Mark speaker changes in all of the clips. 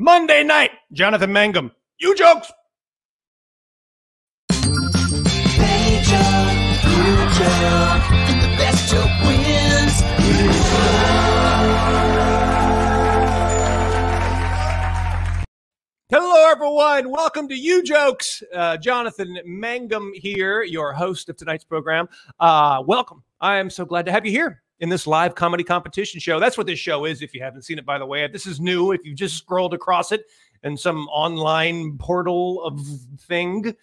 Speaker 1: Monday night, Jonathan Mangum. You jokes.
Speaker 2: They joke, you joke, and the best joke wins. You
Speaker 1: Hello, everyone. Welcome to You Jokes. Jonathan Mangum here, your host of tonight's program. Welcome. I am so glad to have you here in this live comedy competition show. That's what this show is, if you haven't seen it, by the way. This is new. If you just scrolled across it in some online portal of thing,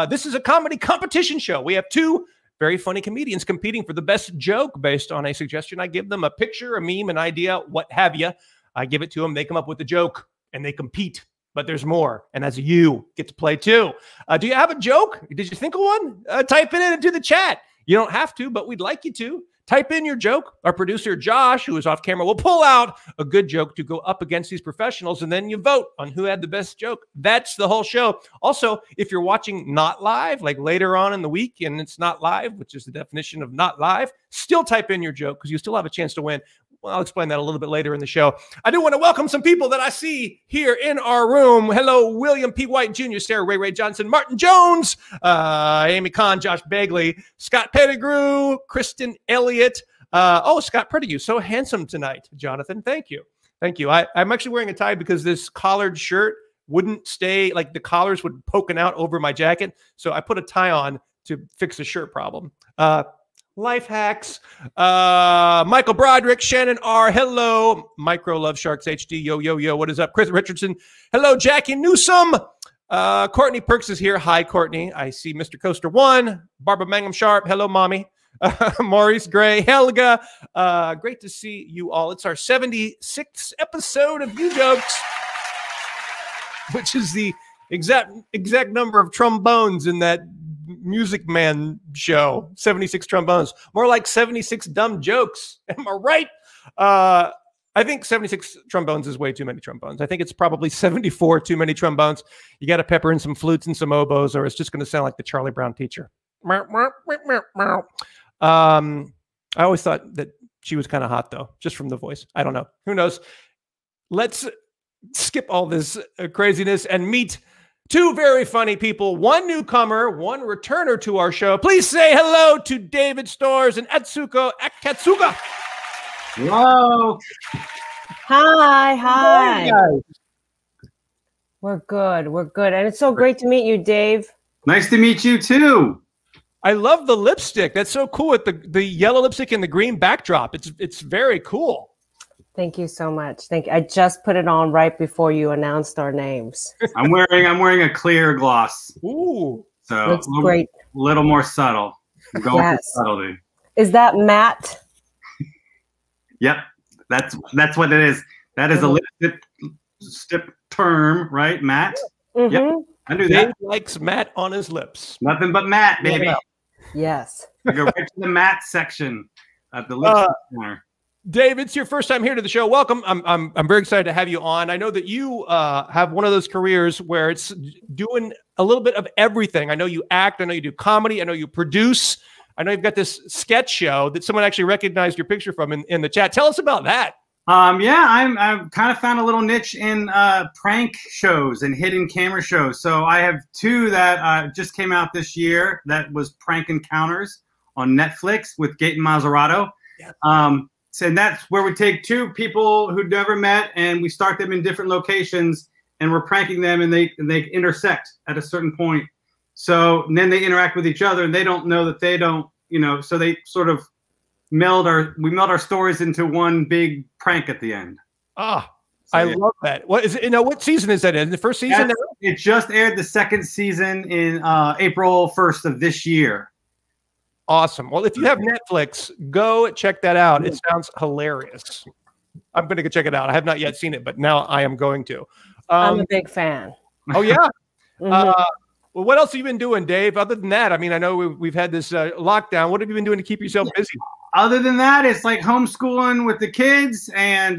Speaker 1: this is a comedy competition show. We have two very funny comedians competing for the best joke based on a suggestion. I give them a picture, a meme, an idea, what have you. I give it to them. They come up with the joke, and they compete. But there's more, and as you get to play too. Do you have a joke? Did you think of one? Type it into the chat. You don't have to, but we'd like you to. Type in your joke. Our producer, Josh, who is off camera, will pull out a good joke to go up against these professionals, and then you vote on who had the best joke. That's the whole show. Also, if you're watching not live, like later on in the week, and it's not live, which is the definition of not live, still type in your joke because you still have a chance to win. Well, I'll explain that a little bit later in the show. I do want to welcome some people that I see here in our room. Hello, William P. White Jr., Sarah Ray Johnson, Martin Jones, Amy Kahn, Josh Bagley, Scott Pettigrew, Kristen Elliott. Scott Pettigrew, so handsome tonight, Jonathan. Thank you. Thank you. I'm actually wearing a tie because this collared shirt wouldn't stay, like the collars would poking out over my jacket. So I put a tie on to fix the shirt problem. Life hacks. Michael Broderick, Shannon R. Hello. Micro Love Sharks HD. Yo. What is up? Chris Richardson. Hello, Jackie Newsome. Courtney Perks is here. Hi, Courtney. I see Mr. Coaster 1. Barbara Mangum Sharp. Hello, Mommy. Maurice Gray. Helga. Great to see you all. It's our 76th episode of You Jokes, which is the exact number of trombones in that Music Man show. 76 trombones, more like 76 dumb jokes. Am I right? I think 76 trombones is way too many trombones. I think it's probably 74 too many trombones. You got to pepper in some flutes and some oboes, or it's just going to sound like the Charlie Brown teacher. I always thought that she was kind of hot, though, just from the voice. I don't know. Who knows? Let's skip all this craziness and meet two very funny people, one newcomer, one returner to our show. Please say hello to David Storrs and Atsuko Okatsuka.
Speaker 3: Hello.
Speaker 4: Hi.
Speaker 1: Hi, guys.
Speaker 4: We're good. And it's so great to meet you, Dave.
Speaker 3: Nice to meet you, too.
Speaker 1: I love the lipstick. That's so cool with the yellow lipstick and the green backdrop. It's very cool.
Speaker 4: Thank you so much. Thank you. I just put it on right before you announced our names.
Speaker 3: I'm wearing a clear gloss.
Speaker 1: Ooh.
Speaker 3: So
Speaker 4: looks great.
Speaker 3: A little more subtle. I'm going for subtlety.
Speaker 4: Is that matte?
Speaker 3: Yep. That's what it is. That is a lipstick term, right? Matte?
Speaker 4: Mm-hmm.
Speaker 3: Yep. I knew
Speaker 1: Dave
Speaker 3: that.
Speaker 1: likes matte on his lips.
Speaker 3: Nothing but matte, baby.
Speaker 4: Yeah. Yes.
Speaker 3: I go right to the matte section at the lipstick corner.
Speaker 1: Dave, it's your first time here to the show. Welcome. I'm very excited to have you on. I know that you have one of those careers where it's doing a little bit of everything. I know you act. I know you do comedy. I know you produce. I know you've got this sketch show that someone actually recognized your picture from in the chat. Tell us about that.
Speaker 3: I've kind of found a little niche in prank shows and hidden camera shows. So I have two that just came out this year. That was Prank Encounters on Netflix with Gaten Mazzarato. Yeah. And that's where we take two people who never met and we start them in different locations and we're pranking them and they intersect at a certain point. So then they interact with each other and they don't know that they don't, so they sort of meld our stories into one big prank at the end. I
Speaker 1: love that. What is it? What season is that in? The first season?
Speaker 3: It just aired the second season in April 1st of this year.
Speaker 1: Awesome. Well, if you have Netflix, go check that out. It sounds hilarious. I'm going to go check it out. I have not yet seen it, but now I am going to.
Speaker 4: I'm a big fan.
Speaker 1: Oh, yeah?
Speaker 4: Mm-hmm.
Speaker 1: Well, what else have you been doing, Dave? Other than that, I mean, I know we've had this lockdown. What have you been doing to keep yourself busy?
Speaker 3: Other than that, it's like homeschooling with the kids and,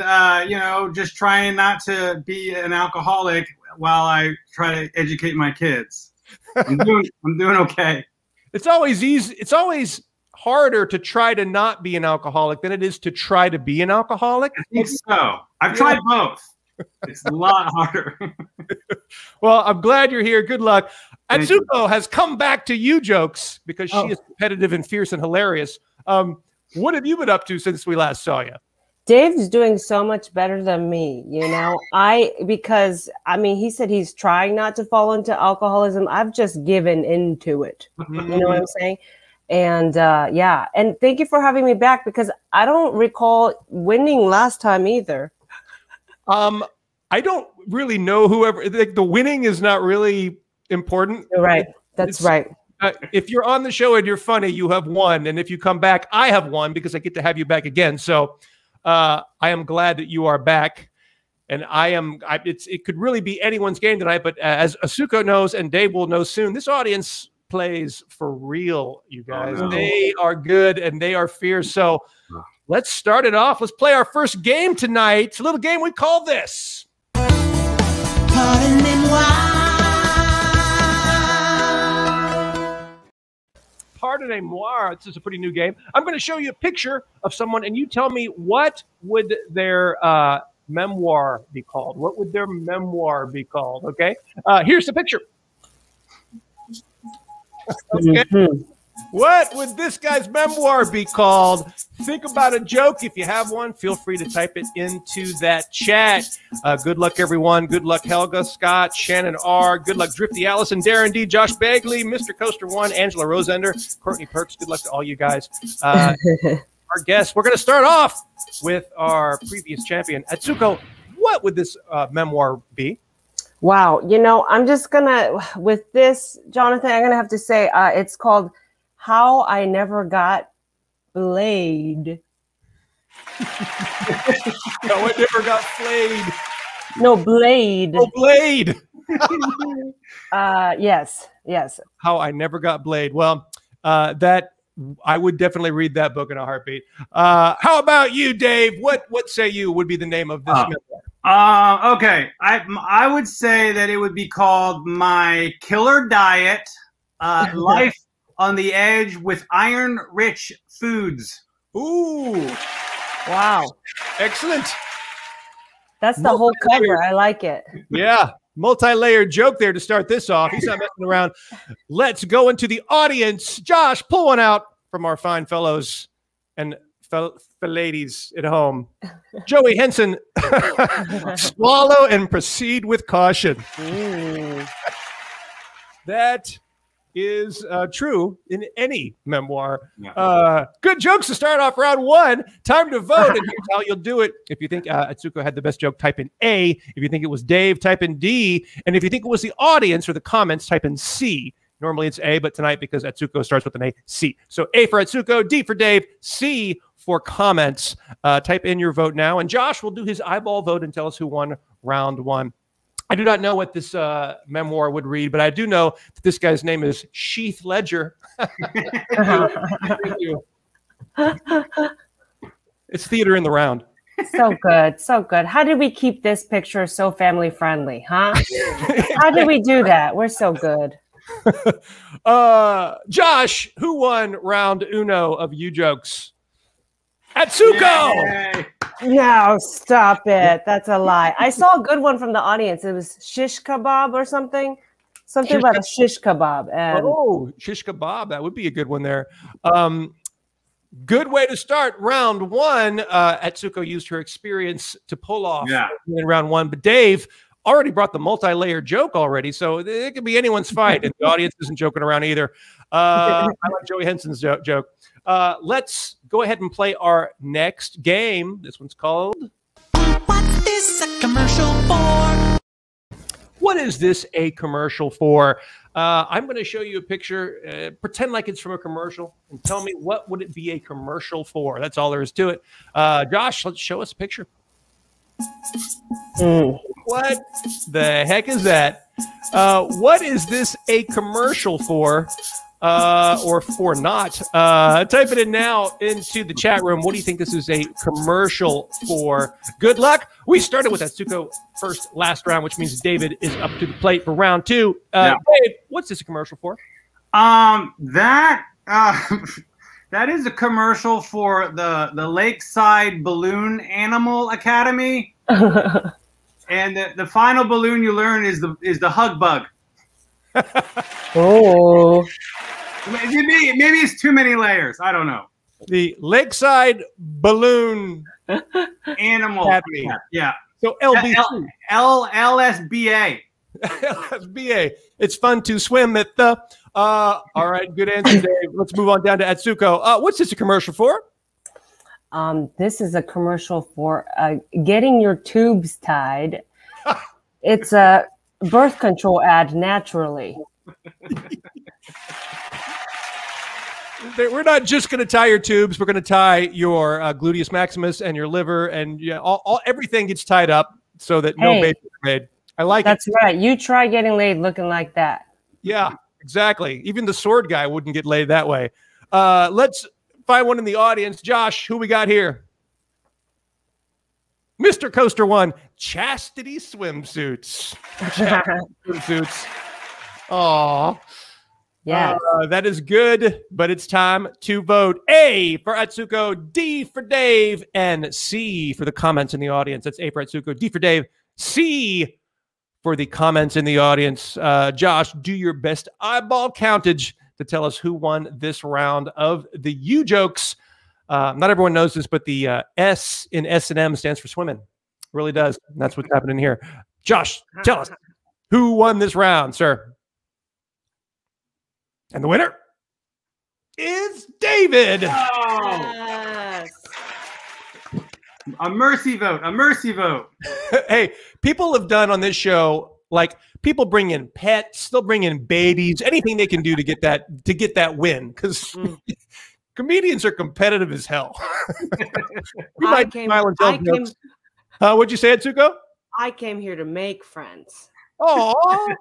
Speaker 3: just trying not to be an alcoholic while I try to educate my kids. I'm doing okay.
Speaker 1: It's always easy. It's always harder to try to not be an alcoholic than it is to try to be an alcoholic.
Speaker 3: I think so. I've tried both. It's a lot harder.
Speaker 1: Well, I'm glad you're here. Good luck. Atsuko has come back to UJOKES because she is competitive and fierce and hilarious. What have you been up to since we last saw you?
Speaker 4: Dave's doing so much better than me, you know. Because I mean, he said he's trying not to fall into alcoholism. I've just given into it. You know what I'm saying? And yeah, and thank you for having me back because I don't recall winning last time either.
Speaker 1: I don't really know whoever, like, the winning is not really important.
Speaker 4: You're right. That's right.
Speaker 1: If you're on the show and you're funny, you have won. And if you come back, I have won because I get to have you back again. So I am glad that you are back. And it could really be anyone's game tonight. But as Atsuko knows and Dave will know soon, this audience plays for real, you guys. Oh, no. They are good and they are fierce. So let's start it off. Let's play our first game tonight. It's a little game we call this. Pardonnez-moi. This is a pretty new game. I'm going to show you a picture of someone, and you tell me what would their memoir be called. What would their memoir be called? Okay. Here's the picture. Okay. What would this guy's memoir be called? Think about a joke. If you have one, feel free to type it into that chat. Good luck, everyone. Good luck, Helga, Scott, Shannon R. Good luck, Drifty Allison, Darren D, Josh Bagley, Mr. Coaster 1, Angela Rosender, Courtney Perks. Good luck to all you guys. Our guests. We're going to start off with our previous champion. Atsuko, what would this memoir be?
Speaker 4: Wow. You know, I'm just going to, with this, Jonathan, I'm going to have to say it's called How I Never Got Blayed.
Speaker 1: How I Never Got Flayed.
Speaker 4: No, Blade.
Speaker 1: Oh, Blade.
Speaker 4: Yes.
Speaker 1: How I Never Got Blayed. Well, that I would definitely read that book in a heartbeat. How about you, Dave? What say you would be the name of this memoir?
Speaker 3: Okay. I would say that it would be called My Killer Diet, Life on the Edge with Iron-Rich Foods.
Speaker 1: Ooh.
Speaker 4: Wow.
Speaker 1: Excellent.
Speaker 4: That's the whole cover. I like it.
Speaker 1: Yeah. Multi-layered joke there to start this off. He's not messing around. Let's go into the audience. Josh, pull one out from our fine fellows and ladies at home. Joey Henson, swallow and proceed with caution. That is true in any memoir. Good jokes to start off round one. Time to vote. And here's how you'll do it. If you think Atsuko had the best joke, type in A. If you think it was Dave, type in D. And if you think it was the audience or the comments, type in C. Normally it's A, but tonight, because Atsuko starts with an A, C. So A for Atsuko, D for Dave, C for comments. Type in your vote now. And Josh will do his eyeball vote and tell us who won round one. I do not know what this memoir would read, but I do know that this guy's name is Sheath Ledger. Thank you. It's theater in the round.
Speaker 4: So good, so good. How did we keep this picture so family friendly, huh? How did we do that? We're so good.
Speaker 1: Josh, who won round uno of UJOKES? Atsuko!
Speaker 3: Yay.
Speaker 4: No, stop it. That's a lie. I saw a good one from the audience. It was shish kebab or something. Something about a shish kebab. And
Speaker 1: oh, shish kebab. That would be a good one there. Good way to start round one. Atsuko used her experience to pull off in round one. But Dave already brought the multi-layer joke already, so it could be anyone's fight, and the audience isn't joking around either. I like Joey Henson's joke. Let's go ahead and play our next game. This one's called
Speaker 2: What is a commercial for?
Speaker 1: What is this a commercial for? I'm going to show you a picture. Pretend like it's from a commercial and tell me what would it be a commercial for. That's all there is to it. Josh, let's show us a picture. What the heck is that? What is this a commercial for? Or for not? Type it in now into the chat room. What do you think this is a commercial for? Good luck. We started with Atsuko first last round, which means David is up to the plate for round two. Dave, what's this a commercial for?
Speaker 3: That is a commercial for the Lakeside Balloon Animal Academy. And the final balloon you learn is the hug bug.
Speaker 4: Oh.
Speaker 3: Maybe it's too many layers. I don't know.
Speaker 1: The Lakeside Balloon
Speaker 3: Animal.
Speaker 1: Academy.
Speaker 3: Yeah.
Speaker 1: So LBC.
Speaker 3: LSBA.
Speaker 1: LSBA. It's fun to swim at the. All right, good answer, Dave. Let's move on down to Atsuko. What's this a commercial for?
Speaker 4: This is a commercial for getting your tubes tied. It's a birth control ad naturally.
Speaker 1: We're not just going to tie your tubes. We're going to tie your gluteus maximus and your liver, and everything gets tied up so that no babies are made. I like
Speaker 4: That's right. You try getting laid looking like that.
Speaker 1: Yeah, exactly. Even the sword guy wouldn't get laid that way. Let's find one in the audience. Josh, who we got here? Mr. Coaster One, chastity swimsuits. Swimsuits. Aw.
Speaker 4: Yeah.
Speaker 1: That is good, but it's time to vote. A for Atsuko, D for Dave, and C for the comments in the audience. That's A for Atsuko, D for Dave, C for the comments in the audience. Josh, do your best eyeball countage to tell us who won this round of the UJOKES. Not everyone knows this, but the S in S&M stands for swimming. It really does. And that's what's happening here. Josh, tell us who won this round, sir. And the winner is David.
Speaker 3: Oh.
Speaker 4: Yes.
Speaker 3: A mercy vote. A mercy vote.
Speaker 1: Hey, people have done on this show, like people bring in pets, they'll bring in babies, anything they can do to get that win, because comedians are competitive as hell. What'd you say, Atsuko?
Speaker 4: I came here to make friends.
Speaker 1: Oh,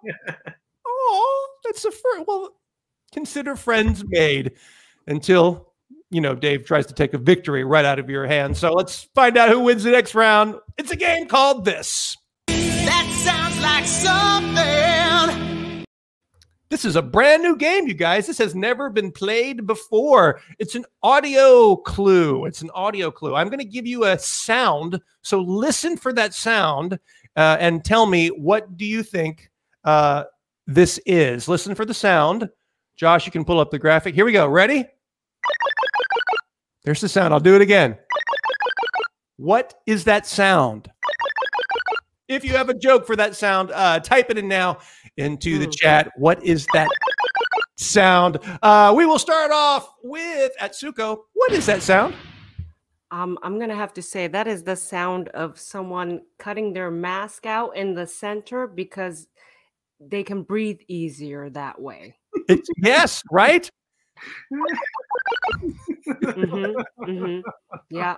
Speaker 1: that's the first. Well, consider friends made until, Dave tries to take a victory right out of your hands. So let's find out who wins the next round. It's a game called this.
Speaker 2: That sounds like something.
Speaker 1: This is a brand new game, you guys. This has never been played before. It's an audio clue. I'm going to give you a sound. So listen for that sound and tell me, what do you think this is? Listen for the sound. Josh, you can pull up the graphic. Here we go. Ready? There's the sound. I'll do it again. What is that sound? If you have a joke for that sound, type it in now into the chat. What is that sound? We will start off with Atsuko. What is that sound?
Speaker 4: I'm going to have to say that is the sound of someone cutting their mask out in the center because they can breathe easier that way.
Speaker 1: Yes, right?
Speaker 4: Yeah.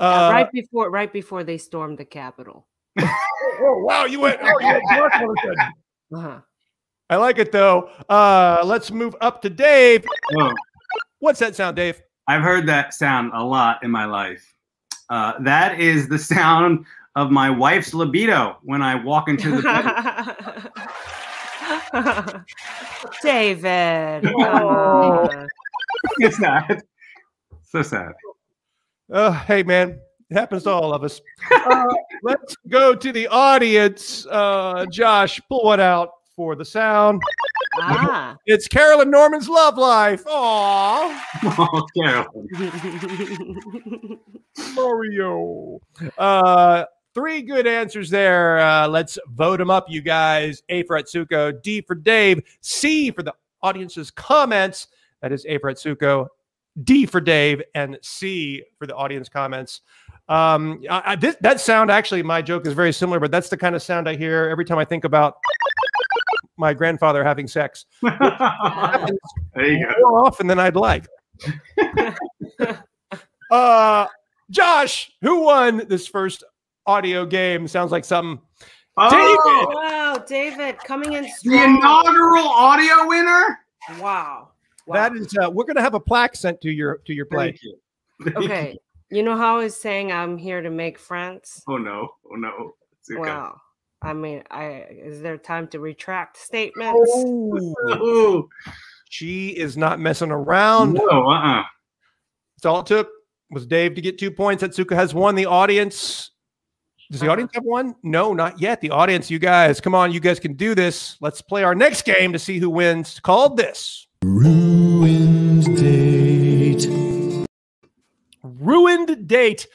Speaker 4: Right before they stormed the Capitol.
Speaker 1: Oh, wow, you went.
Speaker 4: Uh-huh.
Speaker 1: I like it though. Let's move up to Dave.
Speaker 3: Whoa.
Speaker 1: What's that sound, Dave?
Speaker 3: I've heard that sound a lot in my life. That is the sound of my wife's libido when I walk into the bedroom.
Speaker 4: David.
Speaker 3: It's sad. So sad.
Speaker 1: Hey, man, it happens to all of us. Let's go to the audience. Josh, pull one out for the sound. It's Carolyn Norman's love life. Aww.
Speaker 3: Oh, Carolyn.
Speaker 1: Mario. 3 good answers there. Let's vote them up, you guys. A for Atsuko, D for Dave, C for the audience's comments. That is A for Atsuko, D for Dave, and C for the audience comments. That sound, actually, my joke is very similar, but that's the kind of sound I hear every time I think about my grandfather having sex.
Speaker 3: There you go.
Speaker 1: More often than I'd like. Josh, who won this first audio game? Sounds like something.
Speaker 3: Oh,
Speaker 1: David.
Speaker 4: Wow, David coming in
Speaker 3: the
Speaker 4: strong.
Speaker 3: inaugural audio winner.
Speaker 4: Wow.
Speaker 1: That is, we're going to have a plaque sent to your place.
Speaker 3: Thank you.
Speaker 4: Okay. You know how I was saying I'm here to make friends?
Speaker 3: Oh no. It's okay.
Speaker 4: Wow. I mean, is there time to retract statements?
Speaker 3: Oh.
Speaker 1: She is not messing around.
Speaker 3: No,
Speaker 1: That's all it took was Dave to get 2 points. Atsuko has won. The audience Does the audience have one? No, not yet. The audience, you guys, come on, you guys can do this. Let's play our next game to see who wins. It's called this.
Speaker 2: Ruined date.
Speaker 1: Ruined date.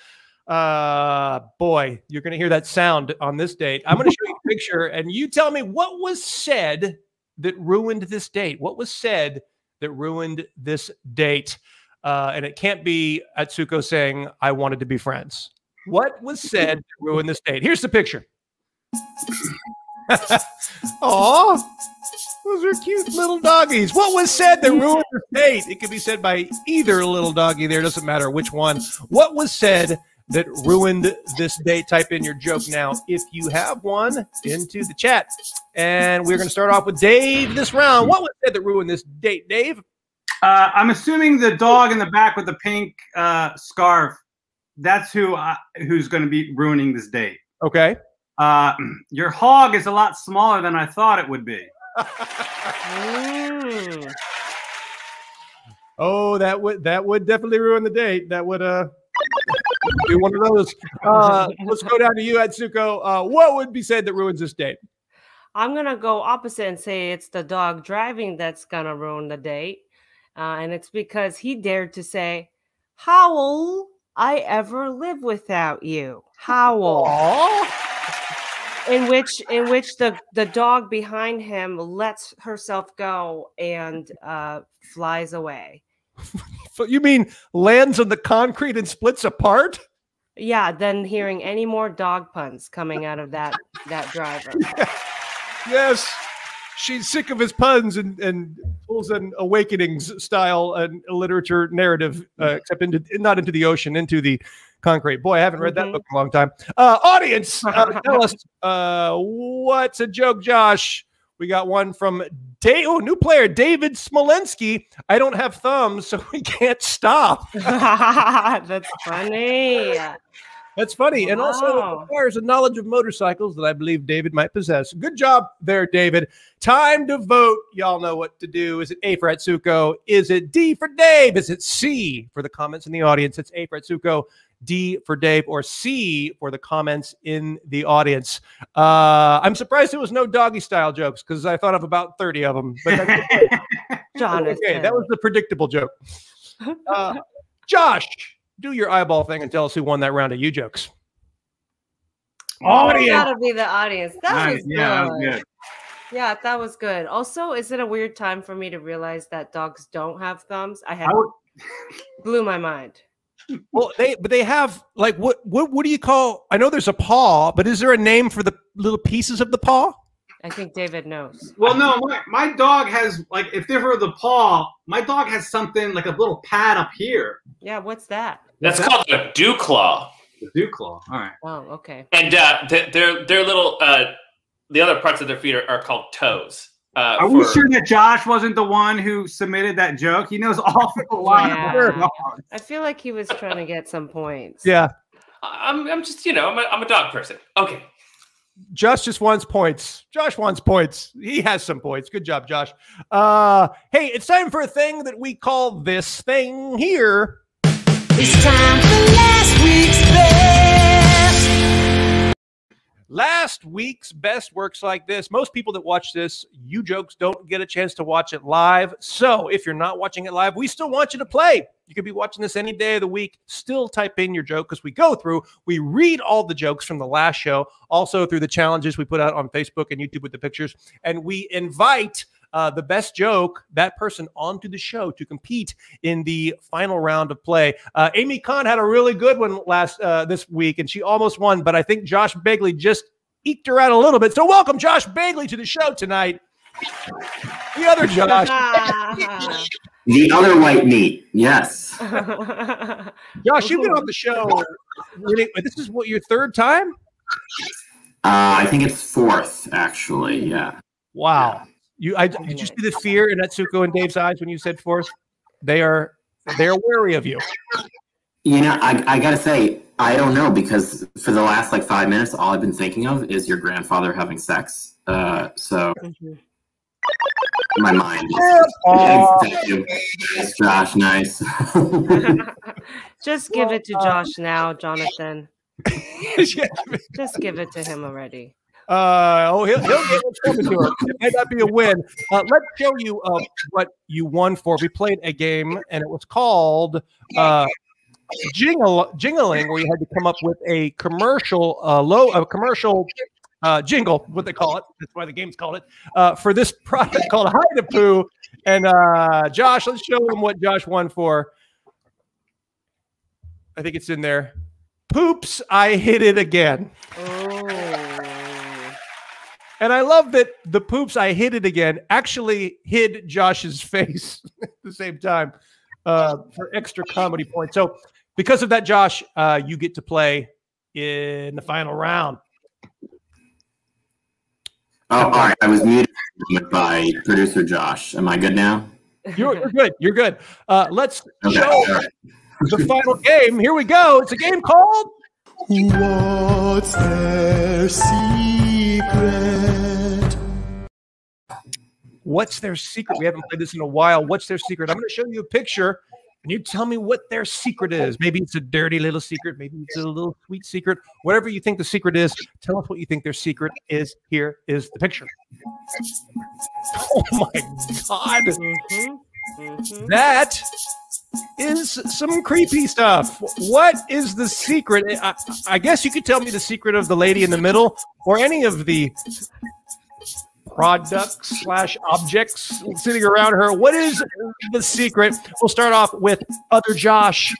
Speaker 1: Boy, you're going to hear that sound on this date. I'm going to show you a picture, and you tell me what was said that ruined this date. What was said that ruined this date? And it can't be Atsuko saying, I wanted to be friends. What was said to ruin this date? Here's the picture. Aw, those are cute little doggies. What was said that ruined this date? It could be said by either little doggy there. Doesn't matter which one. What was said that ruined this date? Type in your joke now if you have one into the chat. And we're going to start off with Dave this round. What was said that ruined this date, Dave?
Speaker 3: I'm assuming the dog in the back with the pink scarf. That's who's going to be ruining this date.
Speaker 1: Okay.
Speaker 3: Your hog is a lot smaller than I thought it would be.
Speaker 1: Oh, that would definitely ruin the date. That would be one of those. Let's go down to you, Atsuko. What would be said that ruins this date?
Speaker 4: I'm gonna go opposite and say it's the dog driving that's gonna ruin the date, and it's because he dared to say, "How will I ever live without you?" Howl. In which the dog behind him lets herself go and flies away.
Speaker 1: You mean lands on the concrete and splits apart?
Speaker 4: Yeah, then hearing any more dog puns coming out of that driver.
Speaker 1: Yes. She's sick of his puns and pulls an Awakenings style and literature narrative, except not into the ocean, into the concrete. Boy, I haven't read that book in a long time. Audience, tell us what's a joke, Josh? We got one from new player David Smolensky. I don't have thumbs, so we can't stop.
Speaker 4: That's funny.
Speaker 1: That's funny. And also it requires a knowledge of motorcycles that I believe David might possess. Good job there, David. Time to vote. Y'all know what to do. Is it A for Atsuko? Is it D for Dave? Is it C for the comments in the audience? It's A for Atsuko, D for Dave, or C for the comments in the audience. I'm surprised there was no doggy style jokes because I thought of about 30 of them. But that's okay. Okay, that was the predictable joke. Josh, do your eyeball thing and tell us who won that round of UJOKES.
Speaker 4: Audience. Gotta be the audience. That was good.
Speaker 3: That was good.
Speaker 4: Yeah, that was good. Also, is it a weird time for me to realize that dogs don't have thumbs? Blew my mind.
Speaker 1: Well, they have, like, what do you call? I know there's a paw, but is there a name for the little pieces of the paw?
Speaker 4: I think David knows.
Speaker 3: Well, no, my dog has, like, if they're for the paw, my dog has something like a little pad up here.
Speaker 4: Yeah, what's that?
Speaker 5: That's called a dew claw.
Speaker 3: The dew claw. All right.
Speaker 4: Oh, okay.
Speaker 5: And their little the other parts of their feet are called toes.
Speaker 3: Are we sure that Josh wasn't the one who submitted that joke? He knows all the lines.
Speaker 4: Yeah. I feel like he was trying to get some points.
Speaker 1: Yeah.
Speaker 5: I'm just, I'm a dog person. Okay.
Speaker 1: Josh just wants points. Josh wants points. He has some points. Good job, Josh. Hey, it's time for a thing that we call this thing here.
Speaker 2: It's time for last week's best.
Speaker 1: Last week's best works like this. Most people that watch this, UJOKES, don't get a chance to watch it live. So if you're not watching it live, we still want you to play. You could be watching this any day of the week. Still type in your joke because we go through. We read all the jokes from the last show, also through the challenges we put out on Facebook and YouTube with the pictures. And we invite the best joke, that person, onto the show to compete in the final round of play. Amy Kahn had a really good one this week, and she almost won, but I think Josh Begley just eked her out a little bit. So welcome Josh Begley to the show tonight. The other Josh.
Speaker 6: The other white meat, yes.
Speaker 1: Josh, you've been on the show. This is what, your third time?
Speaker 6: I think it's fourth, actually. Yeah.
Speaker 1: Wow. Did you see the fear in Atsuko and Dave's eyes when you said fourth? They are wary of you.
Speaker 6: You know, I gotta say, I don't know, because for the last 5 minutes, all I've been thinking of is your grandfather having sex. So my mind thank you. Nice, Josh, nice.
Speaker 4: Just give it to Josh now, Jonathan. Just give it to him already.
Speaker 1: He'll get what's coming to him. It might not be a win. Let's show you what you won for. We played a game, and it was called Jingling, where you had to come up with a commercial, jingle, what they call it. That's why the game's called it, for this product called Hide a Poo. And Josh, let's show them what Josh won for. I think it's in there. Poops, I hit it again.
Speaker 4: Oh.
Speaker 1: And I love that the poops, I hit it again, actually hid Josh's face at the same time for extra comedy points. So because of that, Josh, you get to play in the final round.
Speaker 6: Oh, all right. I was muted by producer Josh. Am I good now?
Speaker 1: You're good. You're good. Let's show the final game. Here we go. It's a game called
Speaker 2: What's Their Secret?
Speaker 1: What's Their Secret? We haven't played this in a while. What's their secret? I'm going to show you a picture, and you tell me what their secret is. Maybe it's a dirty little secret. Maybe it's a little sweet secret. Whatever you think the secret is, tell us what you think their secret is. Here is the picture. Oh, my God. That is some creepy stuff. What is the secret? I guess you could tell me the secret of the lady in the middle or any of the products / objects sitting around her. What is the secret? We'll start off with other Josh.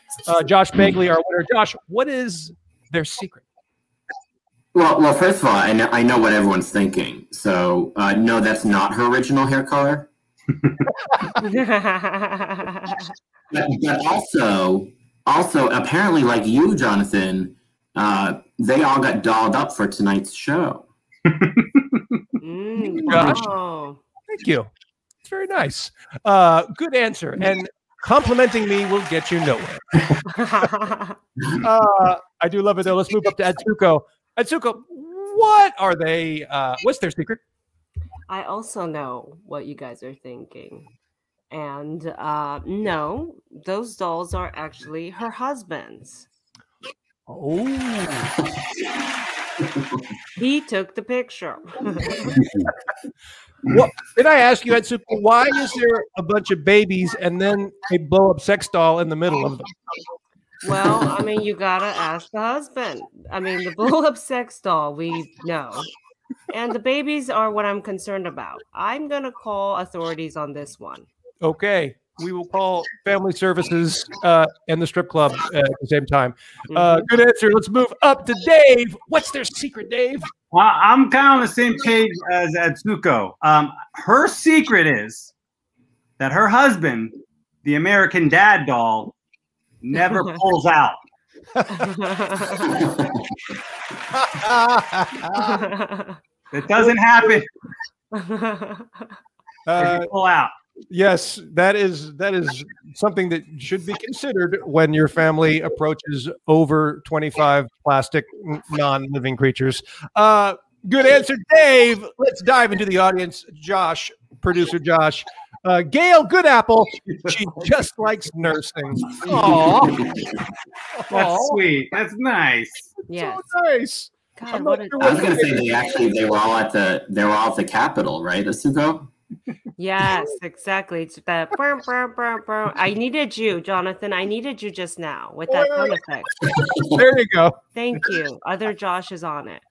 Speaker 1: Josh Begley, our winner. Josh, what is their secret?
Speaker 6: Well, first of all, I know what everyone's thinking. So, no, that's not her original hair color. but also, apparently, like you, Jonathan, they all got dolled up for tonight's show.
Speaker 1: Gosh. Thank you. It's very nice. Good answer. And complimenting me will get you nowhere. I do love it, though. Let's move up to Atsuko. Atsuko, what are they? What's their secret?
Speaker 4: I also know what you guys are thinking. And no, those dolls are actually her husband's.
Speaker 1: Oh.
Speaker 4: He took the picture.
Speaker 1: Well, did I ask you, Atsuko, why is there a bunch of babies and then a blow-up sex doll in the middle of them?
Speaker 4: Well, I mean, you gotta ask the husband. I mean, the blow-up sex doll, we know. And the babies are what I'm concerned about. I'm going to call authorities on this one.
Speaker 1: Okay. We will call family services and the strip club at the same time. Good answer. Let's move up to Dave. What's their secret, Dave?
Speaker 3: Well, I'm kind of on the same page as Atsuko. Her secret is that her husband, the American Dad doll, never pulls out. It doesn't happen. Pull out.
Speaker 1: Yes, that is something that should be considered when your family approaches over 25 plastic non-living creatures. Good answer, Dave. Let's dive into the audience. Josh, producer Josh. Gail Goodapple, she just likes nursing. Aww.
Speaker 3: That's sweet. That's nice.
Speaker 4: Yes.
Speaker 1: So nice.
Speaker 4: God,
Speaker 6: I was going to say they were all at the Capitol, right, Atsuko?
Speaker 4: Yes, exactly. It's that. I needed you, Jonathan. I needed you just now with that sound effect.
Speaker 1: There you go.
Speaker 4: Thank you. Other Josh is on it.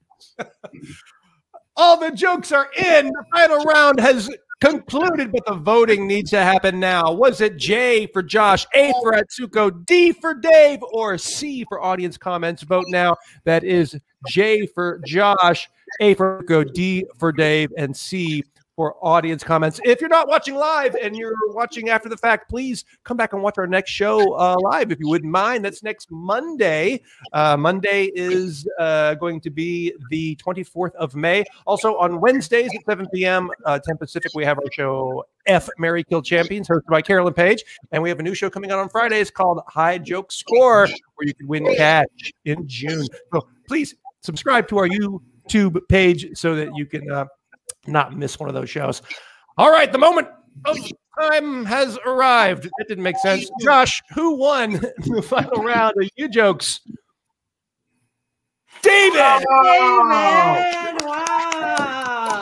Speaker 1: All the jokes are in. The final round has concluded, but the voting needs to happen now. Was it J for Josh, A for Atsuko, D for Dave, or C for audience comments? Vote now. That is J for Josh, A for Atsuko, D for Dave, and C for audience comments. If you're not watching live and you're watching after the fact, please come back and watch our next show live, if you wouldn't mind. That's next Monday. Monday is going to be the 24th of May. Also on Wednesdays at 7 p.m., 10 Pacific, we have our show F, Marry, Kill Champions, hosted by Carolyn Page. And we have a new show coming out on Fridays called High Joke Score, where you can win cash in June. So please subscribe to our YouTube page so that you can not miss one of those shows. All right, the moment of time has arrived. That didn't make sense. Josh, who won the final round of UJOKES? David.
Speaker 4: David,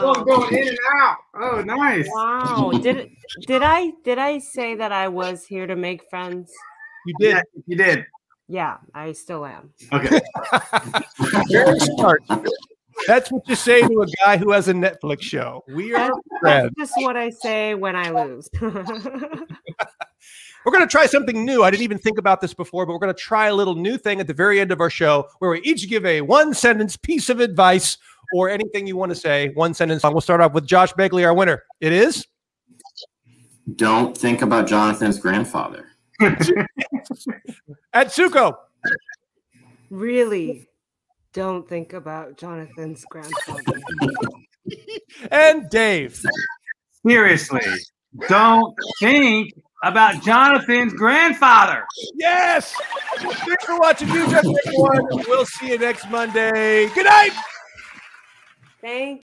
Speaker 3: Oh,
Speaker 4: wow.
Speaker 3: going in and out. Oh, nice.
Speaker 4: Wow. Did I say that I was here to make friends?
Speaker 1: You did.
Speaker 3: Yeah, you did.
Speaker 4: Yeah, I still am.
Speaker 3: Okay.
Speaker 1: Very smart. That's what you say to a guy who has a Netflix show. We are friends.
Speaker 4: That's just what I say when I lose.
Speaker 1: We're going to try something new. I didn't even think about this before, but we're going to try a little new thing at the very end of our show where we each give a one-sentence piece of advice or anything you want to say. One sentence. We'll start off with Josh Begley, our winner. It is?
Speaker 6: Don't think about Jonathan's grandfather.
Speaker 1: Atsuko.
Speaker 4: Really, don't think about Jonathan's grandfather.
Speaker 1: And Dave.
Speaker 3: Seriously, don't think about Jonathan's grandfather.
Speaker 1: Yes. Thanks for watching UJOKES, everyone. We'll see you next Monday. Good night.
Speaker 4: Thank